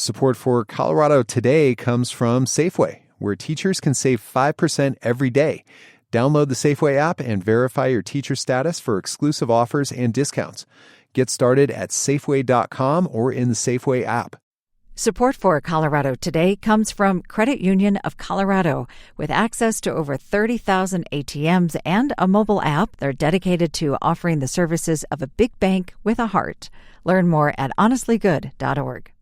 Support for Colorado Today comes from Safeway, where teachers can save 5% every day. Download the Safeway app and verify your teacher status for exclusive offers and discounts. Get started at Safeway.com or in the Safeway app. Support for Colorado Today comes from Credit Union of Colorado. With access to over 30,000 ATMs and a mobile app, they're dedicated to offering the services of a big bank with a heart. Learn more at honestlygood.org.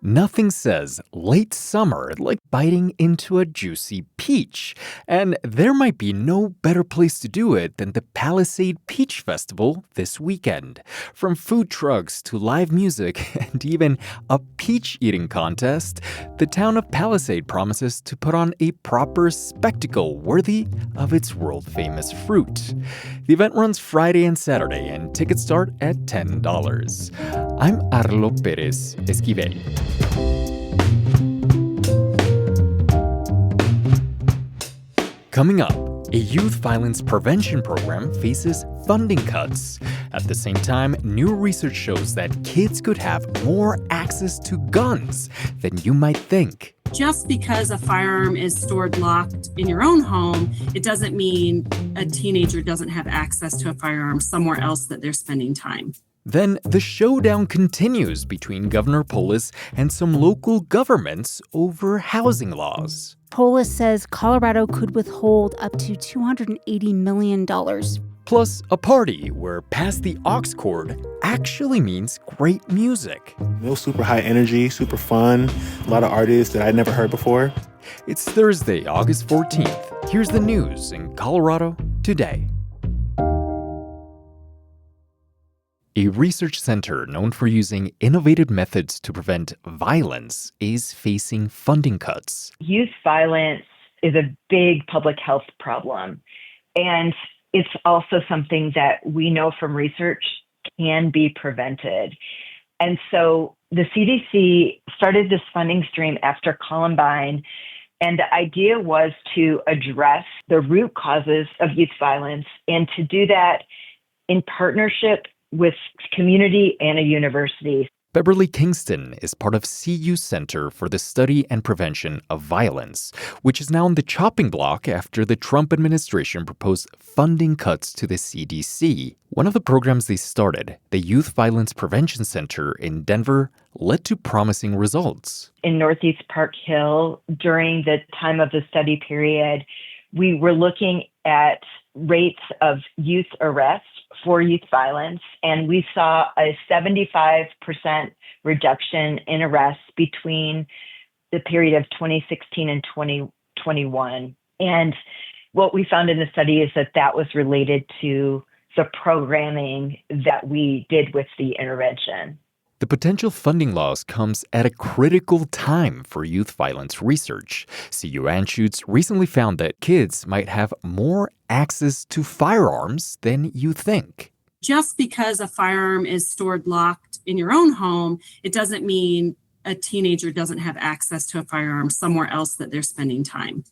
Nothing says late summer like biting into a juicy peach. And there might be no better place to do it than the Palisade Peach Festival this weekend. From food trucks to live music and even a peach eating contest, the town of Palisade promises to put on a proper spectacle worthy of its world-famous fruit. The event runs Friday and Saturday, and tickets start at $10. I'm Arlo Pérez Esquivel. Coming up, a youth violence prevention program faces funding cuts. At the same time, new research shows that kids could have more access to guns than you might think. Just because a firearm is stored locked in your own home, it doesn't mean a teenager doesn't have access to a firearm somewhere else that they're spending time. Then the showdown continues between Governor Polis and some local governments over housing laws. Polis says Colorado could withhold up to $280 million. Plus, a party where Pass the Aux Cord actually means great music. It was super high energy, super fun, a lot of artists that I'd never heard before. It's Thursday, August 14th. Here's the news in Colorado today. A research center known for using innovative methods to prevent violence is facing funding cuts. Youth violence is a big public health problem, and it's also something that we know from research can be prevented. And so the CDC started this funding stream after Columbine, and the idea was to address the root causes of youth violence and to do that in partnership with community and a university. Beverly Kingston is part of CU Center for the Study and Prevention of Violence, which is now on the chopping block after the Trump administration proposed funding cuts to the CDC. One of the programs they started, the Youth Violence Prevention Center in Denver, led to promising results. In Northeast Park Hill, during the time of the study period, we were looking at rates of youth arrests for youth violence, and we saw a 75% reduction in arrests between the period of 2016 and 2021. And what we found in the study is that that was related to the programming that we did with the intervention. The potential funding loss comes at a critical time for youth violence research. CU Anschutz recently found that kids might have more access to firearms than you think. Just because a firearm is stored locked in your own home, it doesn't mean a teenager doesn't have access to a firearm somewhere else that they're spending time.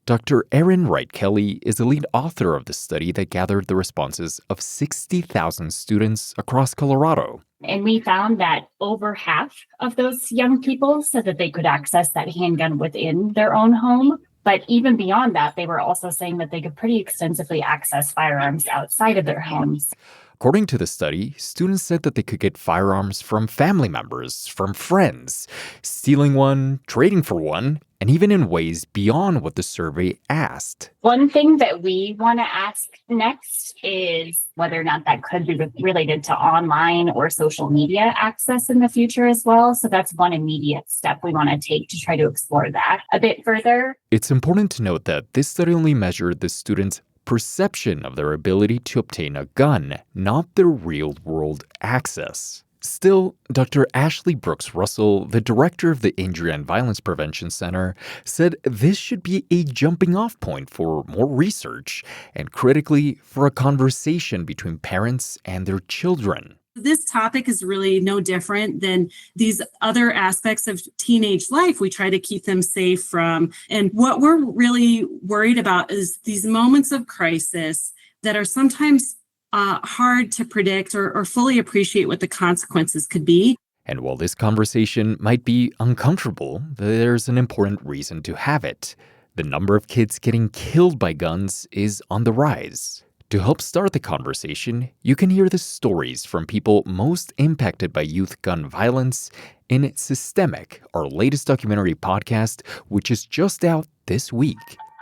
Dr. Erin Wright Kelly is the lead author of the study that gathered the responses of 60,000 students across Colorado. And we found that over half of those young people said that they could access that handgun within their own home. But even beyond that, they were also saying that they could pretty extensively access firearms outside of their homes. According to the study, students said that they could get firearms from family members, from friends, stealing one, trading for one, and even in ways beyond what the survey asked. One thing that we want to ask next is whether or not that could be related to online or social media access in the future as well. So that's one immediate step we want to take to try to explore that a bit further. It's important to note that this study only measured the students' perception of their ability to obtain a gun, not their real-world access. Still, Dr. Ashley Brooks Russell, the director of the Injury and Violence Prevention Center, said this should be a jumping-off point for more research and, critically, for a conversation between parents and their children. This topic is really no different than these other aspects of teenage life we try to keep them safe from. And what we're really worried about is these moments of crisis that are sometimes hard to predict or fully appreciate what the consequences could be. And while this conversation might be uncomfortable, there's an important reason to have it. The number of kids getting killed by guns is on the rise. To help start the conversation, you can hear the stories from people most impacted by youth gun violence in Systemic, our latest documentary podcast, which is just out this week.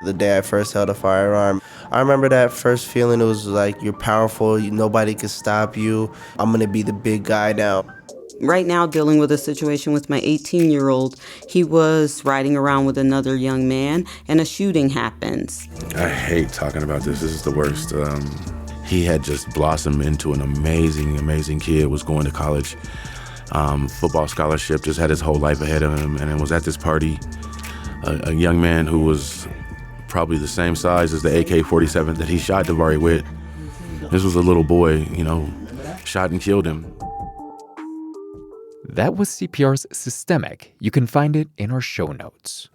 The day I first held a firearm, I remember that first feeling. It was like, you're powerful, nobody can stop you. I'm gonna be the big guy now. Right now, dealing with a situation with my 18-year-old, he was riding around with another young man, and a shooting happens. I hate talking about this. This is the worst. He had just blossomed into an amazing kid, was going to college, football scholarship, just had his whole life ahead of him, and it was at this party, a young man who was probably the same size as the AK-47 that he shot Davari with. This was a little boy, shot and killed him. That was CPR's Systemic. You can find it in our show notes.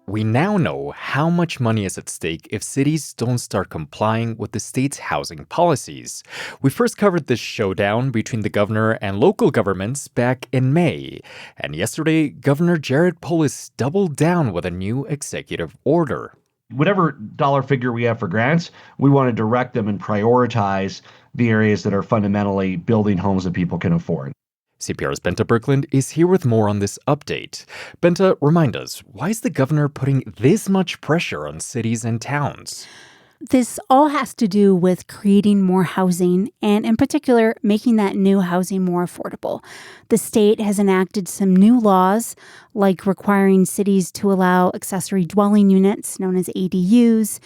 We now know how much money is at stake if cities don't start complying with the state's housing policies. We first covered this showdown between the governor and local governments back in May. And yesterday, Governor Jared Polis doubled down with a new executive order. Whatever dollar figure we have for grants, we want to direct them and prioritize the areas that are fundamentally building homes that people can afford. CPR's Benta Birkeland is here with more on this update. Benta, remind us, why is the governor putting this much pressure on cities and towns? This all has to do with creating more housing and, in particular, making that new housing more affordable. The state has enacted some new laws, like requiring cities to allow accessory dwelling units, known as ADUs,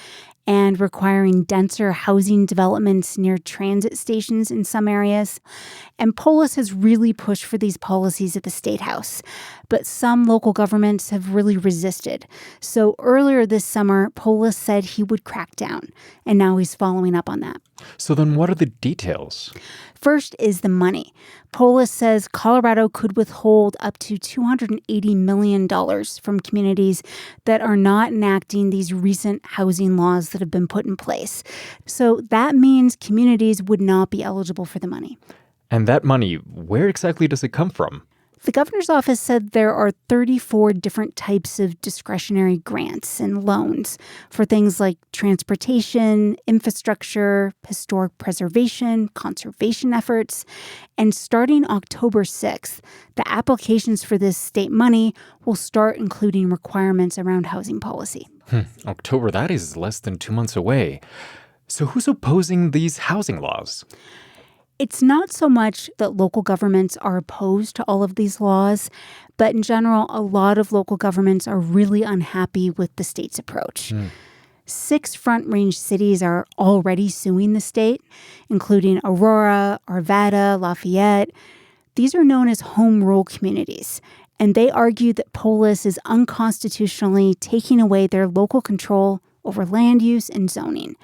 and requiring denser housing developments near transit stations in some areas. And Polis has really pushed for these policies at the State House. But some local governments have really resisted. So earlier this summer, Polis said he would crack down. And now he's following up on that. So then what are the details? First is the money. Polis says Colorado could withhold up to $280 million from communities that are not enacting these recent housing laws that have been put in place. So that means communities would not be eligible for the money. And that money, where exactly does it come from? The governor's office said there are 34 different types of discretionary grants and loans for things like transportation, infrastructure, historic preservation, conservation efforts. And starting October 6th, the applications for this state money will start including requirements around housing policy. October, that is less than 2 months away. So who's opposing these housing laws? It's not so much that local governments are opposed to all of these laws, but in general, a lot of local governments are really unhappy with the state's approach. 6 Front Range cities are already suing the state, including Aurora, Arvada, Lafayette. These are known as home rule communities, and they argue that Polis is unconstitutionally taking away their local control over land use and zoning.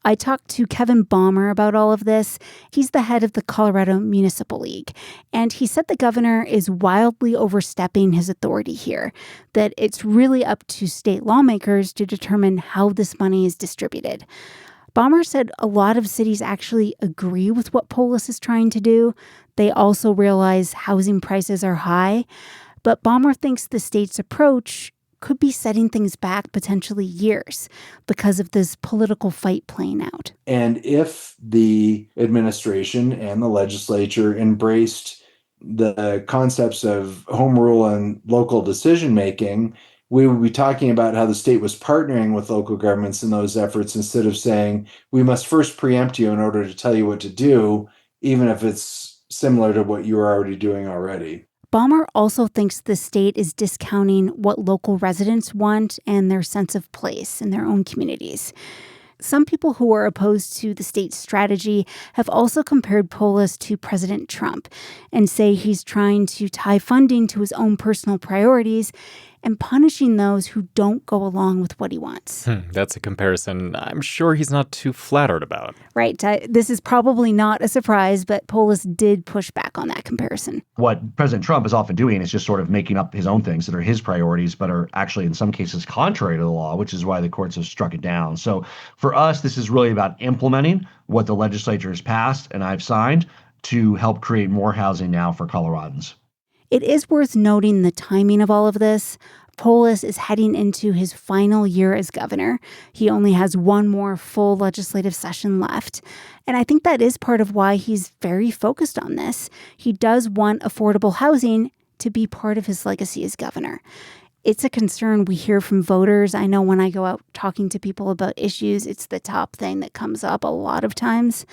I talked to Kevin Baumer about all of this. He's the head of the Colorado Municipal League, and he said the governor is wildly overstepping his authority here, that it's really up to state lawmakers to determine how this money is distributed. Baumer said a lot of cities actually agree with what Polis is trying to do. They also realize housing prices are high, but Baumer thinks the state's approach could be setting things back potentially years because of this political fight playing out. And if the administration and the legislature embraced the concepts of home rule and local decision-making, we would be talking about how the state was partnering with local governments in those efforts instead of saying, we must first preempt you in order to tell you what to do, even if it's similar to what you are already doing already. Baumer also thinks the state is discounting what local residents want and their sense of place in their own communities. Some people who are opposed to the state's strategy have also compared Polis to President Trump and say he's trying to tie funding to his own personal priorities and punishing those who don't go along with what he wants. That's a comparison I'm sure he's not too flattered about. Right. This is probably not a surprise, but Polis did push back on that comparison. What President Trump is often doing is just sort of making up his own things that are his priorities, but are actually in some cases contrary to the law, which is why the courts have struck it down. So for us, this is really about implementing what the legislature has passed and I've signed to help create more housing now for Coloradans. It is worth noting the timing of all of this. Polis is heading into his final year as governor. He only has one more full legislative session left. And I think that is part of why he's very focused on this. He does want affordable housing to be part of his legacy as governor. It's a concern we hear from voters. I know when I go out talking to people about issues, it's the top thing that comes up a lot of times.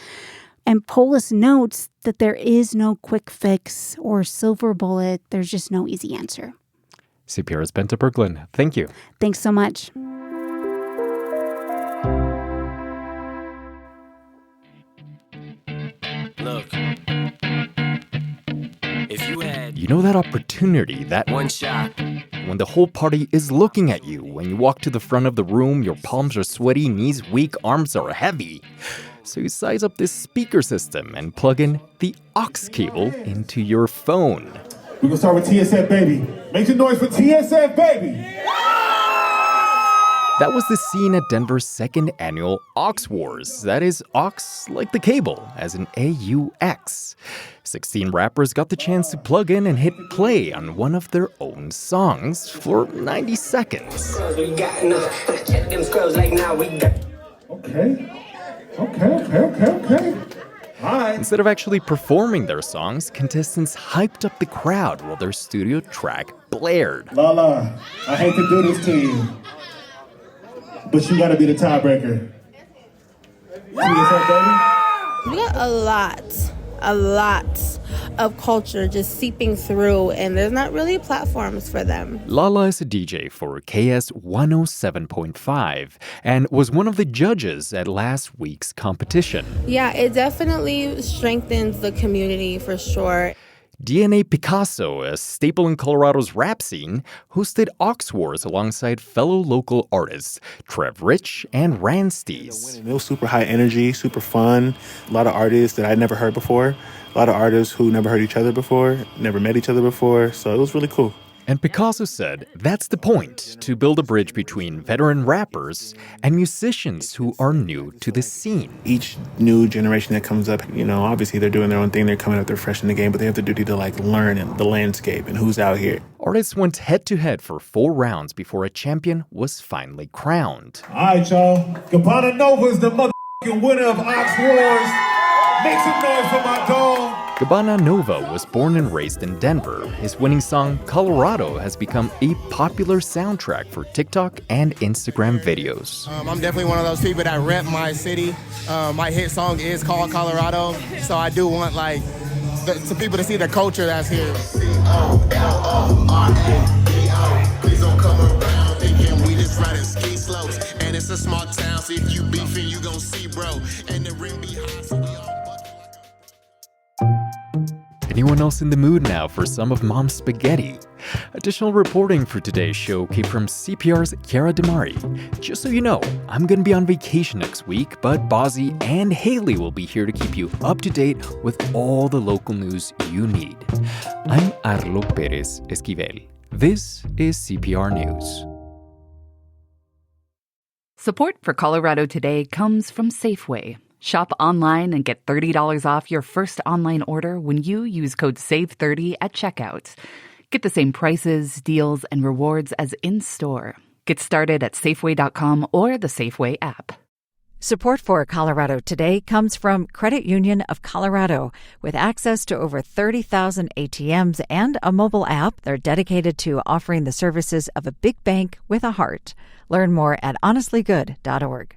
And Polis notes that there is no quick fix or silver bullet. There's just no easy answer. CPR's Bente Berglund, thank you. Thanks so much. Look, if you had You know that opportunity, that one shot, when the whole party is looking at you, when you walk to the front of the room, your palms are sweaty, knees weak, arms are heavy. So you size up this speaker system and plug in the aux cable into your phone. We're gonna start with TSF Baby. Make some noise for TSF Baby. That was the scene at Denver's second annual Aux Wars. That is aux like the cable, as in AUX. 16 rappers got the chance to plug in and hit play on one of their own songs for 90 seconds. Okay. All right. Instead of actually performing their songs, contestants hyped up the crowd while their studio track blared. Lala, I hate to do this to you, but you gotta be the tiebreaker. TSF Baby? We got a lot of culture just seeping through, and there's not really platforms for them. Lala is a DJ for KS 107.5 and was one of the judges at last week's competition. Yeah, it definitely strengthens the community for sure. DNA Picasso, a staple in Colorado's rap scene, hosted Aux Wars alongside fellow local artists Trev Rich and Ranstees. It was super high energy, super fun. A lot of artists that I'd never heard before. A lot of artists who never heard each other before, never met each other before. So it was really cool. And Picasso said that's the point, to build a bridge between veteran rappers and musicians who are new to the scene. Each new generation that comes up, obviously they're doing their own thing. They're coming up, they're fresh in the game, but they have the duty to learn the landscape and who's out here. Artists went head-to-head for 4 rounds before a champion was finally crowned. All right, y'all. Cabana Nova is the motherfucking winner of Aux Wars. Make some noise for my dog. Cabana Nova was born and raised in Denver. His winning song, Colorado, has become a popular soundtrack for TikTok and Instagram videos. I'm definitely one of those people that rep my city. My hit song is called Colorado, so I do want some people to see the culture that's here. Please don't come around thinking we just riding ski slopes. And it's a small town, so if you beefing, you gon' see, bro. And the ring be hot, so we all. Anyone else in the mood now for some of Mom's spaghetti? Additional reporting for today's show came from CPR's Chiara Damari. Just so you know, I'm going to be on vacation next week, but Bozzy and Haley will be here to keep you up to date with all the local news you need. I'm Arlo Pérez Esquivel. This is CPR News. Support for Colorado Today comes from Safeway. Shop online and get $30 off your first online order when you use code SAVE30 at checkout. Get the same prices, deals, and rewards as in-store. Get started at Safeway.com or the Safeway app. Support for Colorado Today comes from Credit Union of Colorado. With access to over 30,000 ATMs and a mobile app, they're dedicated to offering the services of a big bank with a heart. Learn more at honestlygood.org.